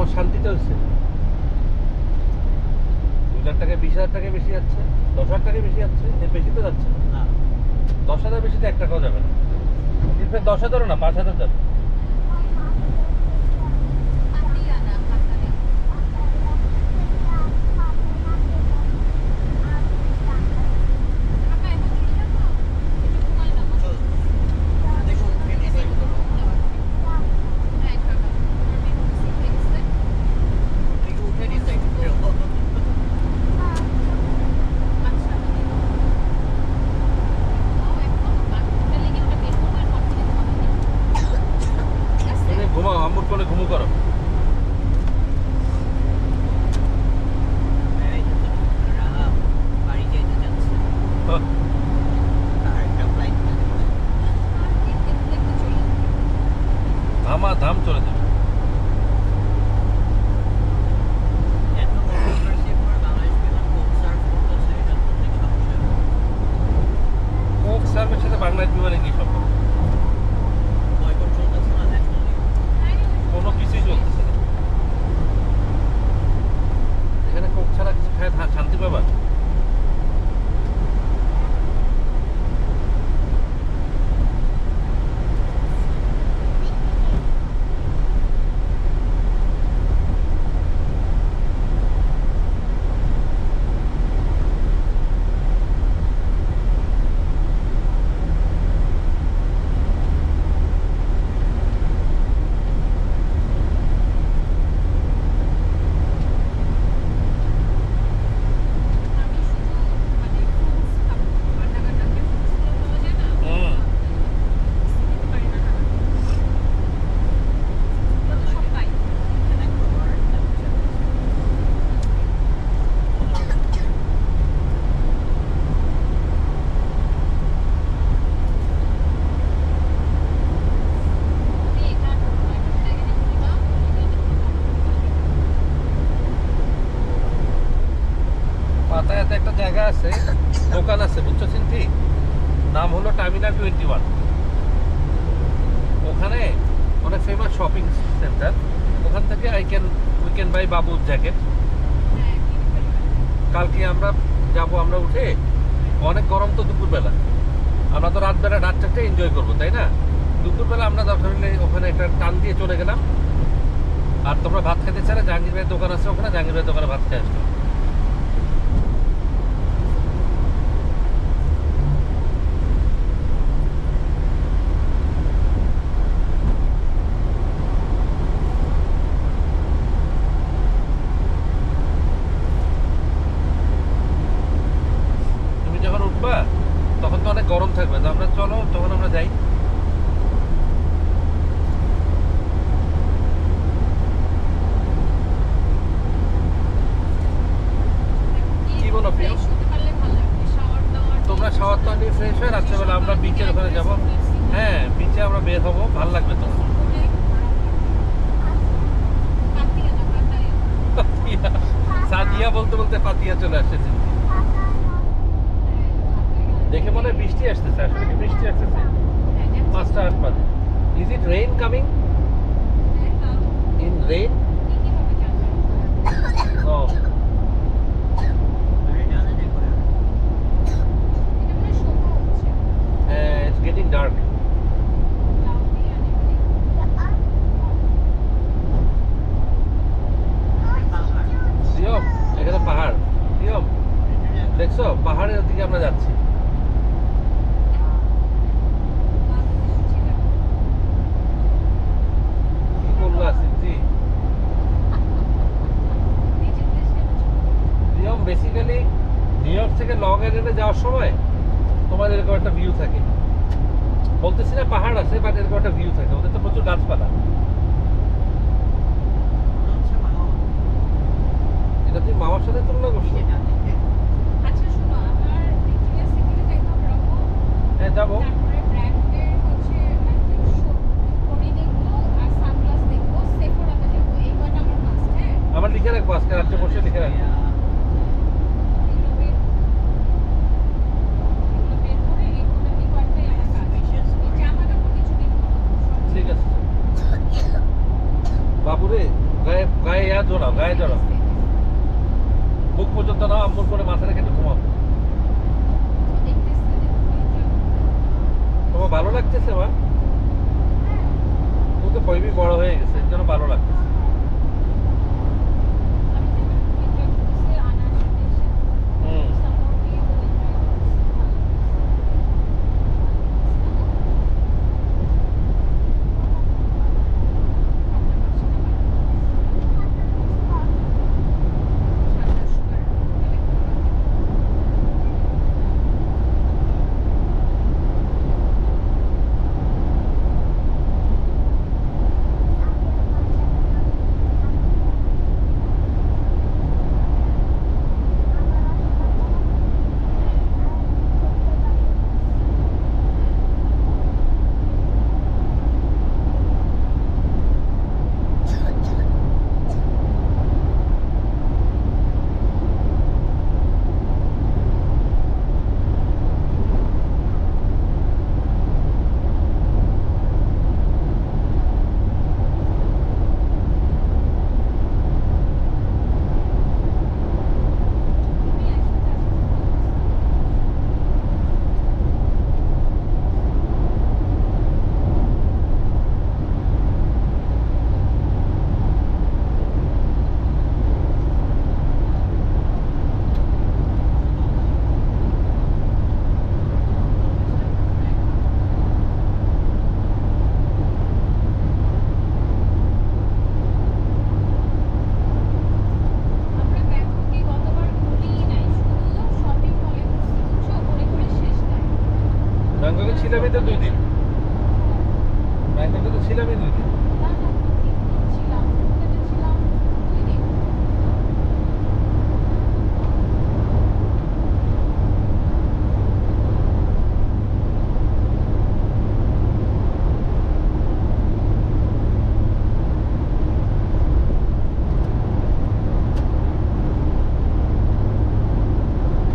আমার শান্তিতে হচ্ছে 2 লাখ টাকা 20,000 টাকা বেশি যাচ্ছে, 10,000 টাকা বেশি যাচ্ছে, এর বেশি তো যাচ্ছে না। 10,000 বেশি তো 1 টাকাও যাবে না। ইনফ্যাক্ট 10,000ও না, 5,000 যাবে। ঘুমাও, আম্মুর কোলে ঘুমু করো। ধামা ধাম চলে যাবে। কোক সার্ভের সাথে বাংলাদেশ বিমানে কি সম্পর্ক? কোনো কিছুই চলতেছে না এখানে। কোক ছাড়া কিছু খায় শান্তি পাবা? পাতায়াতে একটা জায়গা আছে, দোকান আছে, বুঝছো চিন্তি? নাম হলো টার্মিনাল 21। ওখানে অনেক ফেমাস শপিং সেন্টার। ওখান থেকে উই ক্যান বাই বাবুর জ্যাকেট। কালকে আমরা যাব, আমরা উঠে অনেক গরম তো দুপুরবেলা, আমরা তো রাত 4টা এনজয় করবো, তাই না? দুপুরবেলা আমরা দরকার হলে ওখানে একটা টান দিয়ে চলে গেলাম। আর তোমরা ভাত খেতে চাইলে জাহাঙ্গীর ভাইয়ের দোকান আছে ওখানে, জাহাঙ্গীর ভাইয়ের দোকানে ভাত খেয়ে আসলো। তখন তো অনেক গরম থাকবে, তো আমরা চলো তখন আমরা যাই। কি বলো প্রিয়? তোমরা শাওয়ার তো নিয়ে ফ্রেশ হয়ে রাত্রেবেলা আমরা বিচের ওখানে যাবো। হ্যাঁ, বিচে আমরা বের হবো, ভালো লাগবে তো। সাদিয়া বলতে বলতে পাতিয়া চলে আসছে। দেখে মনে হয় বৃষ্টি আসতেছে, আসলে কি বৃষ্টি আসতেছে? 5টা 8 বাজে। Is it rain coming? In rain? ও it's getting dark. সিয়ম, এখানে পাহাড়। সিয়ম, দেখছো পাহাড়ের দিকে আমরা যাচ্ছি। কি বললা সিদ্ধি? সিয়ম বেসিক্যালি নিউ ইয়র্ক থেকে লং আইল্যান্ডে যাওয়ার সময় তোমার এরকম একটা ভিউ থাকে। বলতেছি না পাহাড় আছে, বাট এরকম একটা ভিউ থাকে। ওদের তো প্রচুর গাছপালা। এটা তুমি মামার সাথে তুলনা করছো? আচ্ছা শোনো, আমার ভিক্টোরিয়া সিটিতে যাইতে হবে রকম। হ্যাঁ যাবো। তারপরে ব্র্যান্ডের হচ্ছে একটা ঘড়ি দেখবো আর সানগ্লাস দেখবো, সেফোরাতে যাবো। এই কয়টা আমার মাস্ট। হ্যাঁ, আমার লিখে রাখবো, আজকে রাত্রে বসে লিখে রাখবো। এগুলো বের করে এই কয়টাই আমার কাজ। এই জামা কাপড় কিছু কিনবো না। ঠিক আছে। বাবুরে গায়ে গায়ে গায়ে জড়াও বুক পর্যন্ত নাও, আম্মুর করে মাথা রেখে একটু ঘুমাও। তোমার ভালো লাগতেছে মা? তুমি তো বেবি বড় হয়ে গেছে, এর জন্য ভালো লাগতেছে। হুম। ব্যাংককে ছিলামই তো 2 দিন, ব্যাংককে তো ছিলামই 2 দিন।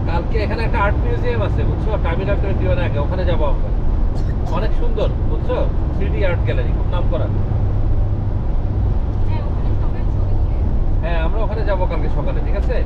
কালকে এখানে একটা আর্ট মিউজিয়াম আছে বুঝছো, টার্মিনাল 21 আগে, ওখানে যাবো আমরা। অনেক সুন্দর বুঝছো, 3D আর্ট গ্যালারি, খুব নাম করা। হ্যাঁ আমরা ওখানে যাবো কালকে সকালে, ঠিক আছে?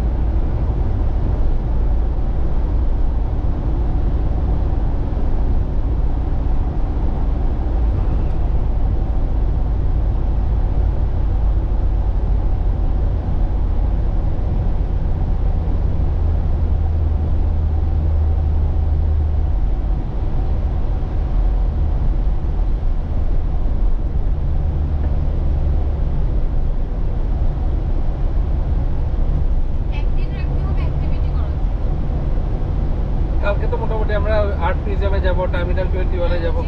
কালকে তো মোটামুটি আমরা আর্ট মিউজিয়ামে যাবো, টার্মিনাল 21 যাবো।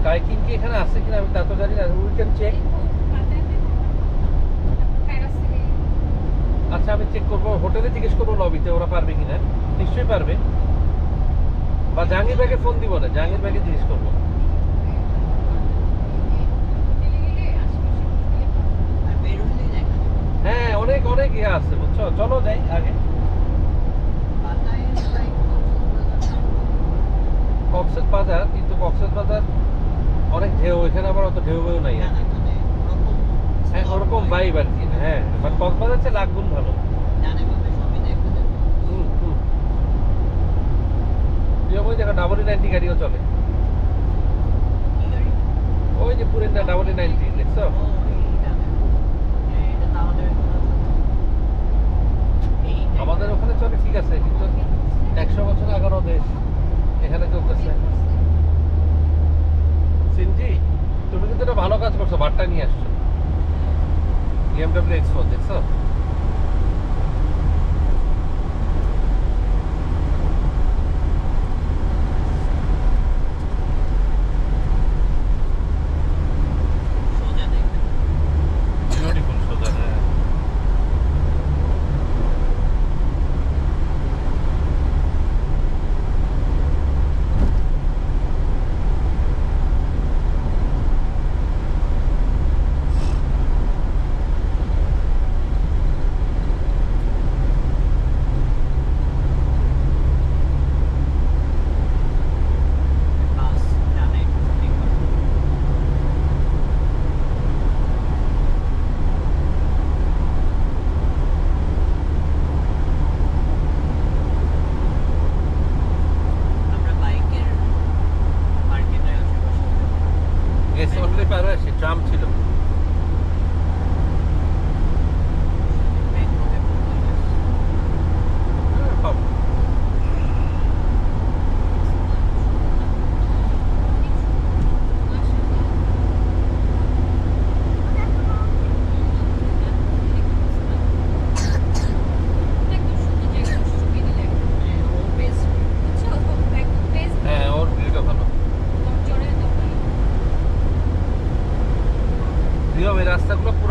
কাইকিং কি এখানে আছে কিনা আমি তা তো জানি না, উই ক্যান চেক। আচ্ছা আমি চেক করবো, হোটেলে জিজ্ঞেস করবো লবিতে ওরা পারবে কিনা, নিশ্চয়ই পারবে। বা জাহাঙ্গীর ভাইকে ফোন দিব না, জাহাঙ্গীর ভাইকে জিজ্ঞেস করবো। হ্যাঁ অনেক অনেক ইয়ে আছে বুঝছো, চলো যাই আগে। কক্সবাজার, কিন্তু কক্সবাজার অনেক ঢেউ, এখানে আবার অত ঢেউ নাই। হ্যাঁ ওরকম ভাইব আর কি। হ্যাঁ বাট কক্সবাজার চেয়ে লাখ গুণ ভালো। ওই দেখো WD-90 গাড়িও চলে, ওই যে পুরিন্দা WD-90 দেখছো? আমাদের ওখানে চলে ঠিক আছে, কিন্তু 100 বছর আগেরও দেশ এখানে চলতেছে। সিনজি তুমি কিন্তু একটা ভালো কাজ করছো, বারটা নিয়ে আসছো, BMW X4 দেখছো? বিউটিফুল সোজা। হ্যাঁ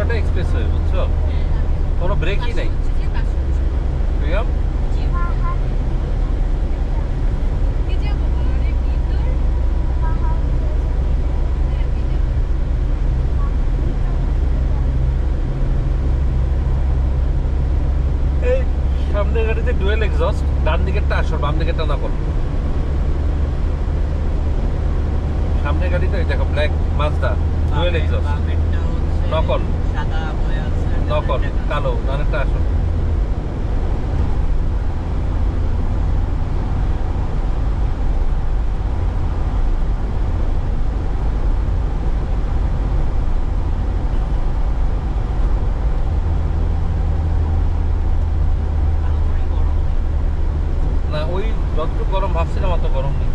পুরোটা এক্সপ্রেস হয়ে বুঝছো, কোনো ব্রেকই নাই। প্রিয়ম এই সামনের গাড়িতে ডুয়েল এক্সস্ট, ডান দিকেরটা আসো, বাম দিকেরটা না করো। সামনের গাড়িতে ওই দেখো ব্ল্যাক মাজদা ডুয়েল এক্সস্ট, নকল সাদা হয়ে আছে, নকল কালো, ডানেরটা আসো। না ওই যতটুকু গরম ভাবছিলাম অত গরম নেই।